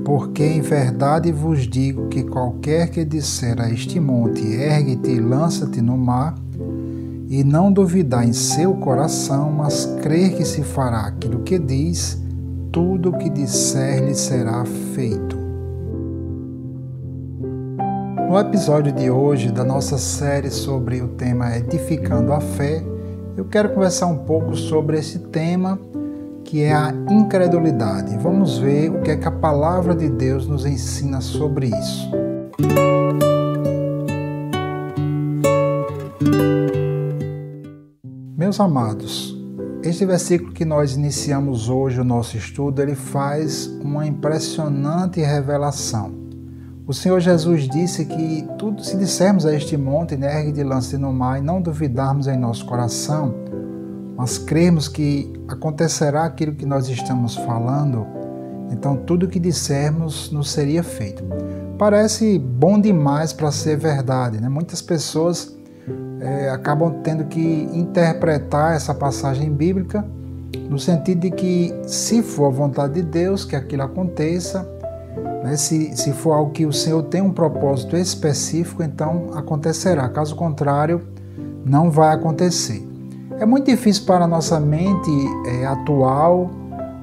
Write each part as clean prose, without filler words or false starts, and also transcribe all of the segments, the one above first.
Porque em verdade vos digo que qualquer que disser a este monte, ergue-te e lança-te no mar, e não duvidar em seu coração, mas crer que se fará aquilo que diz, tudo o que disser lhe será feito. No episódio de hoje da nossa série sobre o tema Edificando a Fé, eu quero conversar um pouco sobre esse tema que é a incredulidade. Vamos ver o que é que a palavra de Deus nos ensina sobre isso. Meus amados, este versículo que nós iniciamos hoje o nosso estudo, ele faz uma impressionante revelação. O Senhor Jesus disse que tudo, se dissermos a este monte, ergue-te e lance-te no mar, e não duvidarmos em nosso coração, mas crermos que acontecerá aquilo que nós estamos falando, então tudo o que dissermos nos seria feito. Parece bom demais para ser verdade, né? Muitas pessoas acabam tendo que interpretar essa passagem bíblica no sentido de que, se for a vontade de Deus que aquilo aconteça, se for algo que o Senhor tem um propósito específico, então acontecerá. Caso contrário, não vai acontecer. É muito difícil para a nossa mente atual,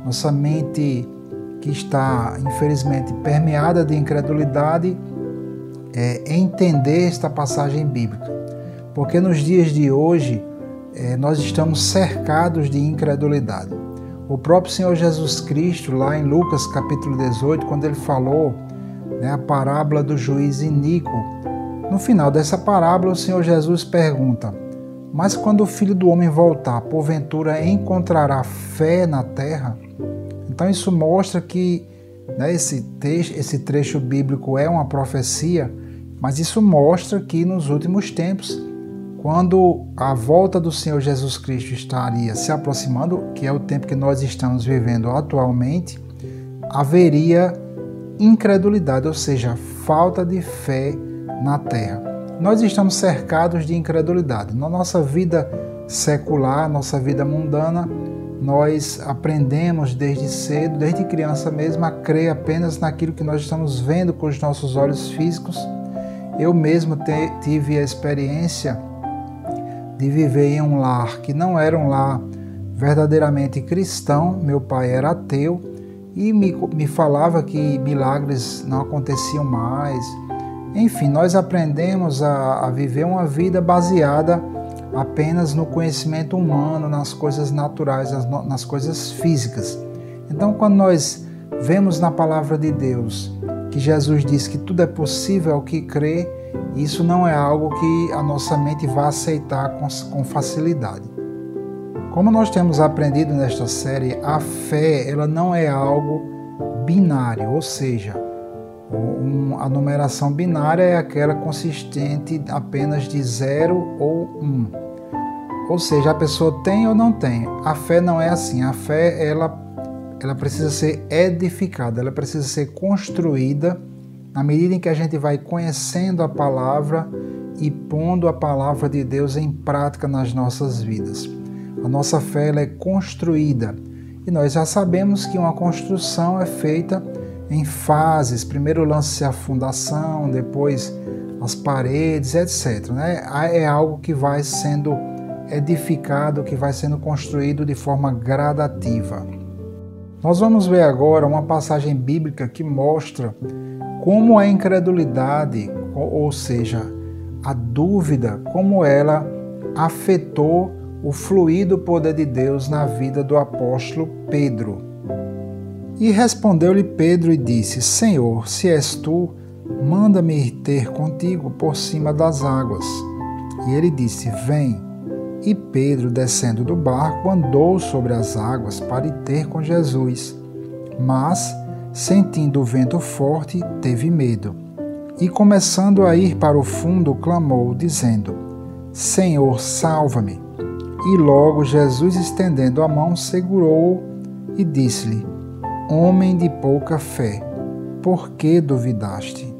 nossa mente que está, infelizmente, permeada de incredulidade, entender esta passagem bíblica. Porque nos dias de hoje, nós estamos cercados de incredulidade. O próprio Senhor Jesus Cristo, lá em Lucas capítulo 18, quando ele falou a parábola do juiz iníquo, no final dessa parábola o Senhor Jesus pergunta: mas quando o Filho do Homem voltar, porventura encontrará fé na terra? Então isso mostra que esse trecho bíblico é uma profecia, mas isso mostra que nos últimos tempos, quando a volta do Senhor Jesus Cristo estaria se aproximando, que é o tempo que nós estamos vivendo atualmente, haveria incredulidade, ou seja, falta de fé na terra. Nós estamos cercados de incredulidade. Na nossa vida secular, nossa vida mundana, nós aprendemos desde cedo, desde criança mesmo, a crer apenas naquilo que nós estamos vendo com os nossos olhos físicos. Eu mesmo tive a experiência de viver em um lar que não era um lar verdadeiramente cristão. Meu pai era ateu e me falava que milagres não aconteciam mais. Enfim, nós aprendemos a viver uma vida baseada apenas no conhecimento humano, nas coisas naturais, nas coisas físicas. Então, quando nós vemos na palavra de Deus que Jesus diz que tudo é possível ao que crê, isso não é algo que a nossa mente vai aceitar com facilidade. Como nós temos aprendido nesta série, a fé ela não é algo binário, ou seja, a numeração binária é aquela consistente apenas de 0 ou 1. Ou seja, a pessoa tem ou não tem. A fé não é assim. A fé ela precisa ser edificada, ela precisa ser construída na medida em que a gente vai conhecendo a palavra e pondo a palavra de Deus em prática nas nossas vidas. A nossa fé ela é construída e nós já sabemos que uma construção é feita em fases. Primeiro lança-se a fundação, depois as paredes, etc. É algo que vai sendo edificado, que vai sendo construído de forma gradativa. Nós vamos ver agora uma passagem bíblica que mostra como a incredulidade, ou seja, a dúvida, como ela afetou o fluir do poder de Deus na vida do apóstolo Pedro. E respondeu-lhe Pedro e disse: Senhor, se és tu, manda-me ir ter contigo por cima das águas. E ele disse: Vem. E Pedro, descendo do barco, andou sobre as águas para ir ter com Jesus. Mas, sentindo o vento forte, teve medo. E, começando a ir para o fundo, clamou, dizendo: Senhor, salva-me. E logo Jesus, estendendo a mão, segurou-o e disse-lhe: Homem de pouca fé, por que duvidaste?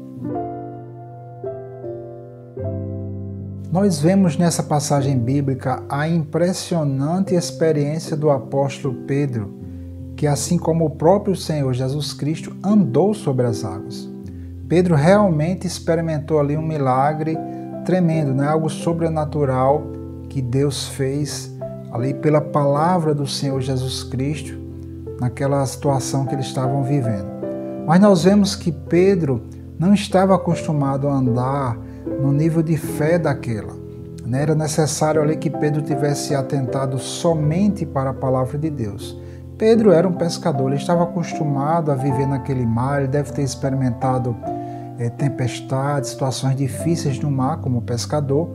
Nós vemos nessa passagem bíblica a impressionante experiência do apóstolo Pedro que assim como o próprio Senhor Jesus Cristo andou sobre as águas. Pedro realmente experimentou ali um milagre tremendo, né? Algo sobrenatural que Deus fez ali pela palavra do Senhor Jesus Cristo naquela situação que eles estavam vivendo. Mas nós vemos que Pedro não estava acostumado a andar no nível de fé daquela. Era necessário ali que Pedro tivesse atentado somente para a palavra de Deus. Pedro era um pescador, ele estava acostumado a viver naquele mar, ele deve ter experimentado tempestades, situações difíceis no mar como pescador,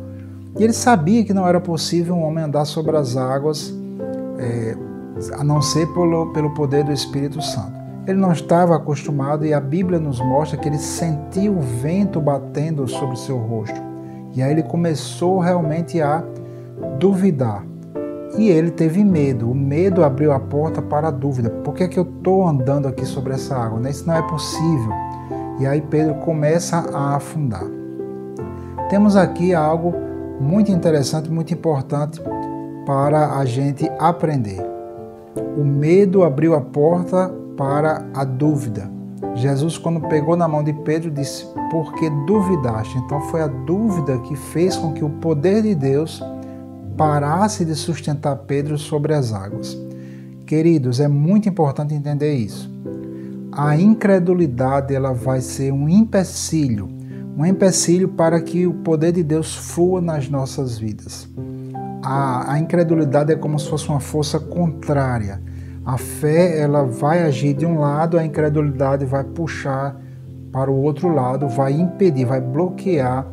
e ele sabia que não era possível um homem andar sobre as águas a não ser pelo poder do Espírito Santo. Ele não estava acostumado e a Bíblia nos mostra que ele sentiu o vento batendo sobre seu rosto. E aí ele começou realmente a duvidar. E ele teve medo. O medo abriu a porta para a dúvida. Por que é que eu estou andando aqui sobre essa água? Isso não é possível. E aí Pedro começa a afundar. Temos aqui algo muito interessante, muito importante para a gente aprender. O medo abriu a porta para a dúvida. Jesus, quando pegou na mão de Pedro, disse: "Por que duvidaste?" Então foi a dúvida que fez com que o poder de Deus parasse de sustentar Pedro sobre as águas. Queridos, é muito importante entender isso. A incredulidade ela vai ser um empecilho para que o poder de Deus flua nas nossas vidas. A incredulidade é como se fosse uma força contrária. A fé ela vai agir de um lado, a incredulidade vai puxar para o outro lado, vai impedir, vai bloquear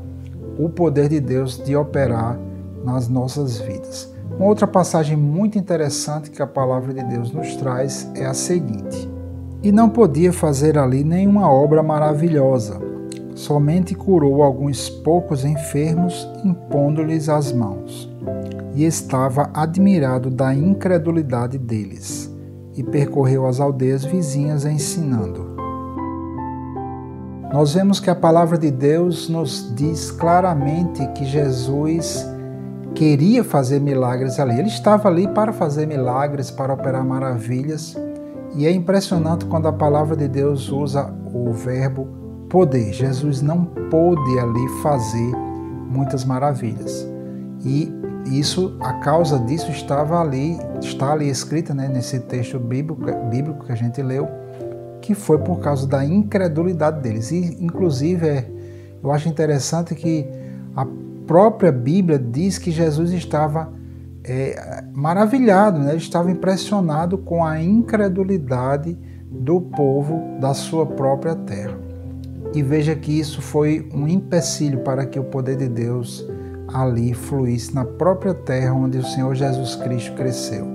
o poder de Deus de operar nas nossas vidas. Uma outra passagem muito interessante que a palavra de Deus nos traz é a seguinte: "E não podia fazer ali nenhuma obra maravilhosa, somente curou alguns poucos enfermos, impondo-lhes as mãos. E estava admirado da incredulidade deles, e percorreu as aldeias vizinhas ensinando." Nós vemos que a palavra de Deus nos diz claramente que Jesus queria fazer milagres ali. Ele estava ali para fazer milagres, para operar maravilhas. E é impressionante quando a palavra de Deus usa o verbo poder. Jesus não pôde ali fazer muitas maravilhas. E a causa disso está ali escrita, né, nesse texto bíblico que a gente leu, que foi por causa da incredulidade deles. E, inclusive, eu acho interessante que a própria Bíblia diz que Jesus estava maravilhado, né? Ele estava impressionado com a incredulidade do povo da sua própria terra. E veja que isso foi um empecilho para que o poder de Deus ali fluísse na própria terra onde o Senhor Jesus Cristo cresceu.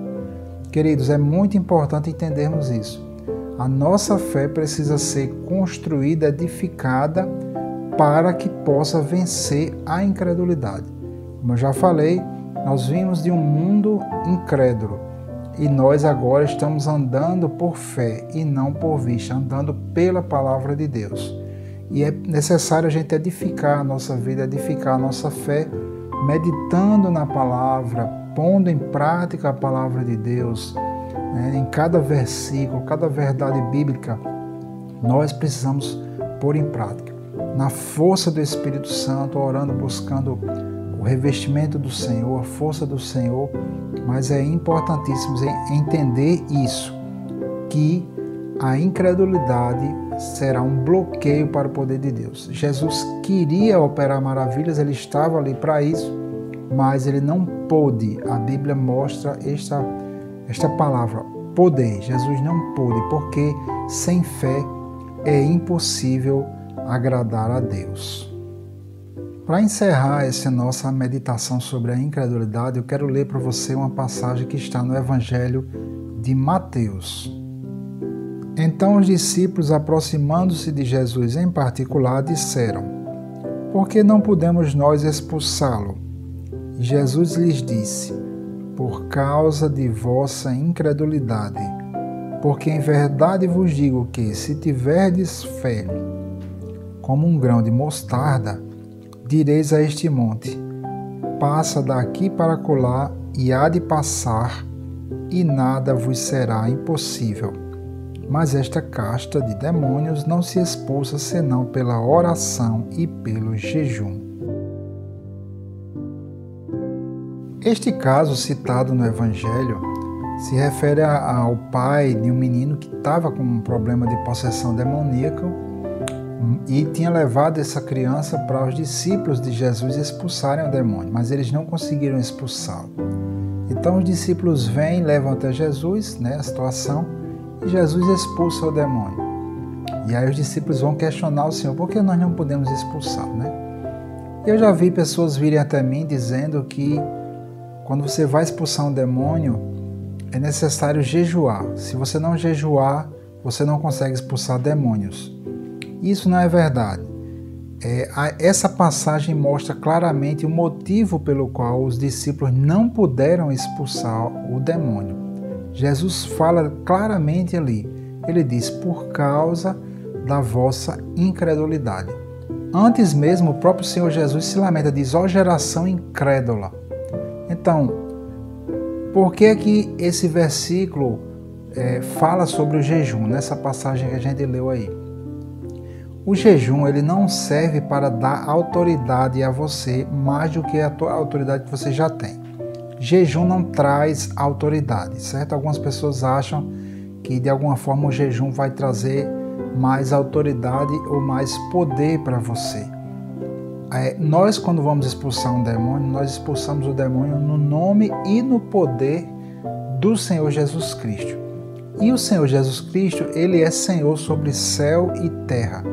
Queridos, é muito importante entendermos isso. A nossa fé precisa ser construída, edificada, para que possa vencer a incredulidade. Como eu já falei, nós vimos de um mundo incrédulo e nós agora estamos andando por fé e não por vista, andando pela palavra de Deus. E é necessário a gente edificar a nossa vida, edificar a nossa fé, meditando na palavra, pondo em prática a palavra de Deus, né? Em cada versículo, cada verdade bíblica, nós precisamos pôr em prática. Na força do Espírito Santo, orando, buscando o revestimento do Senhor, a força do Senhor, mas é importantíssimo entender isso, que a incredulidade será um bloqueio para o poder de Deus. Jesus queria operar maravilhas, ele estava ali para isso, mas ele não pôde. A Bíblia mostra esta palavra, poder. Jesus não pôde, porque sem fé é impossível agradar a Deus. Para encerrar essa nossa meditação sobre a incredulidade, eu quero ler para você uma passagem que está no Evangelho de Mateus. Então os discípulos, aproximando-se de Jesus em particular, disseram: "Por que não podemos nós expulsá-lo?" E Jesus lhes disse: "Por causa de vossa incredulidade. Porque em verdade vos digo que, se tiverdes fé como um grão de mostarda, direis a este monte: passa daqui para acolá, e há de passar, e nada vos será impossível. Mas esta casta de demônios não se expulsa senão pela oração e pelo jejum. Este caso citado no Evangelho se refere ao pai de um menino que estava com um problema de possessão demoníaca e tinha levado essa criança para os discípulos de Jesus expulsarem o demônio, mas eles não conseguiram expulsá-lo. Então os discípulos vêm, levam até Jesus, a situação, e Jesus expulsa o demônio. E aí os discípulos vão questionar o Senhor, por que nós não podemos expulsar, Eu já vi pessoas virem até mim dizendo que quando você vai expulsar um demônio, é necessário jejuar. Se você não jejuar, você não consegue expulsar demônios. Isso não é verdade. Essa passagem mostra claramente o motivo pelo qual os discípulos não puderam expulsar o demônio. Jesus fala claramente ali. Ele diz, por causa da vossa incredulidade. Antes mesmo, o próprio Senhor Jesus se lamenta, diz, ó geração incrédula. Então, por que que esse versículo fala sobre o jejum, nessa passagem que a gente leu aí? O jejum, ele não serve para dar autoridade a você mais do que a autoridade que você já tem. Jejum não traz autoridade, certo? Algumas pessoas acham que de alguma forma o jejum vai trazer mais autoridade ou mais poder para você. Nós, quando vamos expulsar um demônio, nós expulsamos o demônio no nome e no poder do Senhor Jesus Cristo. E o Senhor Jesus Cristo, ele é Senhor sobre céu e terra.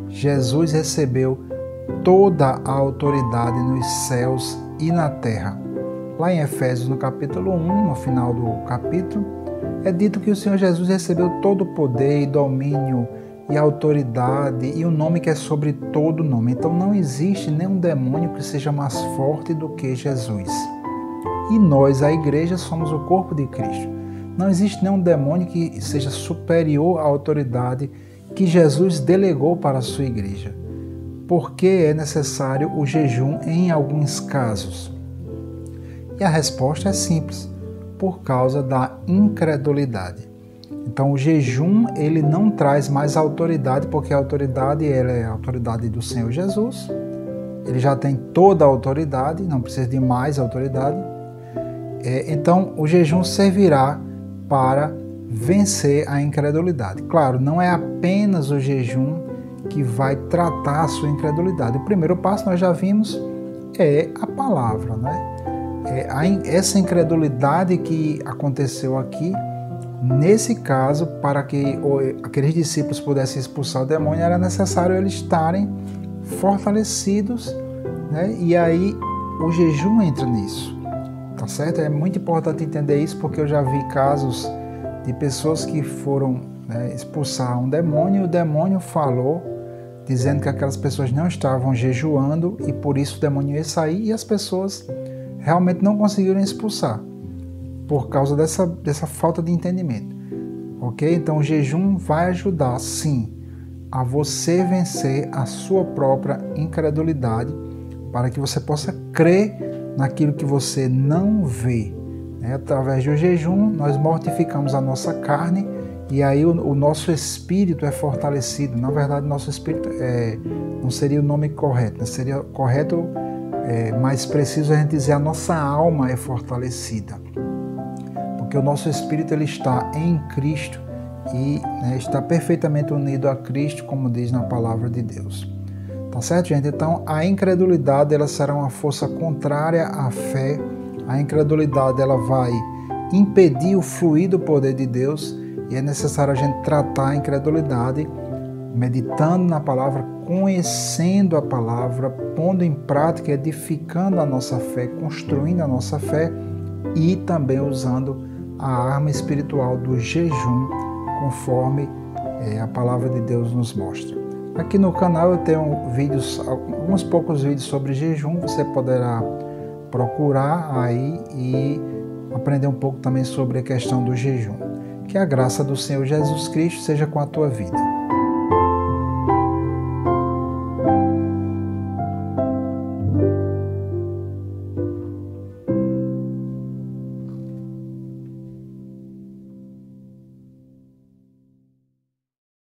Jesus recebeu toda a autoridade nos céus e na terra. Lá em Efésios, no capítulo 1, no final do capítulo, é dito que o Senhor Jesus recebeu todo o poder e domínio e autoridade e o nome que é sobre todo nome. Então não existe nenhum demônio que seja mais forte do que Jesus. E nós, a igreja, somos o corpo de Cristo. Não existe nenhum demônio que seja superior à autoridade que Jesus delegou para a sua igreja. Porque é necessário o jejum em alguns casos? E a resposta é simples, por causa da incredulidade. Então o jejum, ele não traz mais autoridade, porque a autoridade ela é a autoridade do Senhor Jesus. Ele já tem toda a autoridade, não precisa de mais autoridade. Então o jejum servirá para vencer a incredulidade. Claro, não é apenas o jejum que vai tratar a sua incredulidade. O primeiro passo, nós já vimos, é a palavra, essa incredulidade que aconteceu aqui, nesse caso, para que aqueles discípulos pudessem expulsar o demônio, era necessário eles estarem fortalecidos, e aí o jejum entra nisso, tá certo? É muito importante entender isso, porque eu já vi casos de pessoas que foram expulsar um demônio, e o demônio falou, dizendo que aquelas pessoas não estavam jejuando, e por isso o demônio ia sair, e as pessoas realmente não conseguiram expulsar, por causa dessa falta de entendimento. Ok? Então o jejum vai ajudar, sim, a você vencer a sua própria incredulidade, para que você possa crer naquilo que você não vê. Através do jejum, nós mortificamos a nossa carne, e aí o nosso espírito é fortalecido. Na verdade, nosso espírito não seria o nome correto, seria correto, mais preciso a gente dizer, a nossa alma é fortalecida, porque o nosso espírito ele está em Cristo e está perfeitamente unido a Cristo, como diz na palavra de Deus. Tá certo, gente? Então a incredulidade ela será uma força contrária à fé. A incredulidade ela vai impedir o fluir do poder de Deus, e é necessário a gente tratar a incredulidade meditando na palavra, conhecendo a palavra, pondo em prática, edificando a nossa fé, construindo a nossa fé, e também usando a arma espiritual do jejum, conforme a palavra de Deus nos mostra. Aqui no canal eu tenho vídeos, alguns poucos vídeos sobre jejum, você poderá procurar aí e aprender um pouco também sobre a questão do jejum. Que a graça do Senhor Jesus Cristo seja com a tua vida.